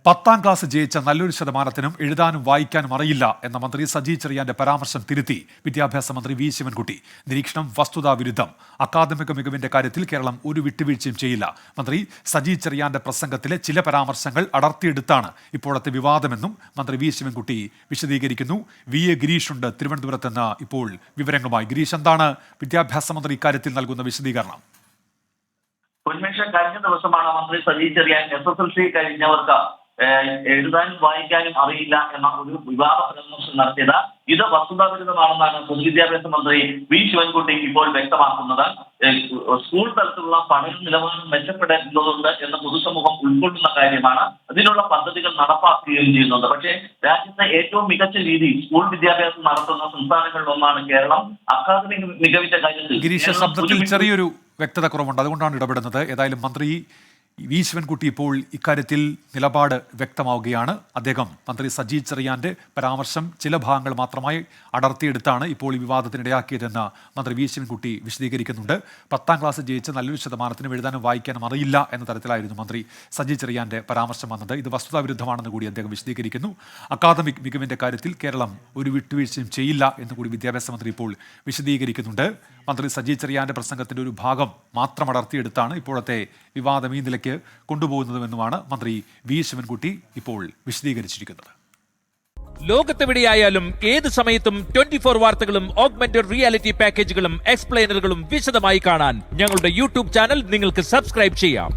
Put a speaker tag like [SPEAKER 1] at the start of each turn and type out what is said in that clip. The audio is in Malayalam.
[SPEAKER 1] 10ാം ക്ലാസ് ജയിച്ച നല്ലൊരു ശതമാനത്തിനും എഴുതാനും വായിക്കാനും അറിയില്ല എന്ന മന്ത്രി സജി ചെറിയാന്റെ പരാമർശം തിരുത്തി വിദ്യാഭ്യാസ മന്ത്രി വി ശിവൻകുട്ടി. നിരീക്ഷണം വസ്തുതാവിരുദ്ധം. അക്കാദമിക മികവിന്റെ കാര്യത്തിൽ കേരളം ഒരു വിട്ടുവീഴ്ചയും ചെയ്യില്ല. മന്ത്രി സജി ചെറിയാന്റെ പ്രസംഗത്തിലെ ചില പരാമർശങ്ങൾ അടർത്തിയെടുത്താണ് ഇപ്പോഴത്തെ വിവാദമെന്നും മന്ത്രി വി ശിവൻകുട്ടി വിശദീകരിക്കുന്നു. വി എ ഗിരീഷ് ഉണ്ട് തിരുവനന്തപുരത്ത് നിന്ന് ഇപ്പോൾ വിവരങ്ങളുമായി. ഗിരീഷ്, എന്താണ് വിദ്യാഭ്യാസ മന്ത്രി ഇക്കാര്യത്തിൽ നൽകുന്ന വിശദീകരണം?
[SPEAKER 2] കഴിഞ്ഞ ദിവസമാണ് മന്ത്രി സജി ചെറിയാൻ SSLC കഴിഞ്ഞവർക്ക് എഴുതാനും വായിക്കാനും അറിയില്ല എന്ന ഒരു വിവാദ പരാമർശം നടത്തിയത്. ഇത് വസ്തുതാവിരുദ്ധമാണെന്നാണ് പൊതുവിദ്യാഭ്യാസ മന്ത്രി വി ശിവൻകുട്ടി ഇപ്പോൾ വ്യക്തമാക്കുന്നത്. സ്കൂൾ തലത്തിലുള്ള പഠന നിലവാരം മെച്ചപ്പെടേണ്ടതുണ്ട് എന്ന പൊതുസമൂഹം ഉൾക്കൊള്ളുന്ന കാര്യമാണ്. അതിനുള്ള പദ്ധതികൾ നടപ്പാക്കുകയും ചെയ്യുന്നുണ്ട്. പക്ഷേ രാജ്യത്തെ ഏറ്റവും മികച്ച രീതിയിൽ സ്കൂൾ വിദ്യാഭ്യാസം നടത്തുന്ന സംസ്ഥാനങ്ങളിലൊന്നാണ് കേരളം. അക്കാദമിക് മികവിന്റെ കാര്യത്തിൽ
[SPEAKER 1] ഗിരീഷ്, ശബ്ദത്തിൽ ചെറിയൊരു വ്യക്തത കുറവുണ്ട്, അതുകൊണ്ടാണ് ഇടപെടുന്നത്. ഏതായാലും മന്ത്രി വി ശിവൻകുട്ടി ഇപ്പോൾ ഇക്കാര്യത്തിൽ നിലപാട് വ്യക്തമാവുകയാണ്. അദ്ദേഹം മന്ത്രി സജി ചെറിയാന്റെ പരാമർശം ചില ഭാഗങ്ങൾ മാത്രമായി അടർത്തിയെടുത്താണ് ഇപ്പോൾ ഈ വിവാദത്തിനിടയാക്കിയതെന്ന് മന്ത്രി വി ശിവൻകുട്ടി വിശദീകരിക്കുന്നുണ്ട്. 10ാം ക്ലാസ് ജയിച്ച നല്ലൊരു ശതമാനത്തിനും എഴുതാനും വായിക്കാനും അറിയില്ല എന്ന തരത്തിലായിരുന്നു മന്ത്രി സജി ചെറിയാന്റെ പരാമർശം വന്നത്. ഇത് വസ്തുതാവിരുദ്ധമാണെന്ന് കൂടി അദ്ദേഹം വിശദീകരിക്കുന്നു. അക്കാദമിക് മികവിന്റെ കാര്യത്തിൽ കേരളം ഒരു വിട്ടുവീഴ്ചയും ചെയ്യില്ല എന്ന് കൂടി വിദ്യാഭ്യാസ മന്ത്രി ഇപ്പോൾ വിശദീകരിക്കുന്നുണ്ട്. മന്ത്രി സജി ചെറിയാന്റെ പ്രസംഗത്തിന്റെ ഒരു ഭാഗം മാത്രം അടർത്തിയെടുത്താണ് ഇപ്പോഴത്തെ വിവാദം ഈ നിലയ്ക്ക് കൊണ്ടുപോകുന്നതുമെന്നുമാണ് മന്ത്രി വി ശിവൻകുട്ടി ഇപ്പോൾ വിശദീകരിച്ചിരിക്കുന്നത്.
[SPEAKER 3] ലോകത്തെവിടെയായാലും ഏത് സമയത്തും 24 വാർത്തകളും ഓഗ്മെന്റഡ് റിയാലിറ്റി പാക്കേജുകളും എക്സ്പ്ലെയിനറുകളും വിശദമായി കാണാൻ ഞങ്ങളുടെ യൂട്യൂബ് ചാനൽ നിങ്ങൾക്ക് സബ്സ്ക്രൈബ് ചെയ്യാം.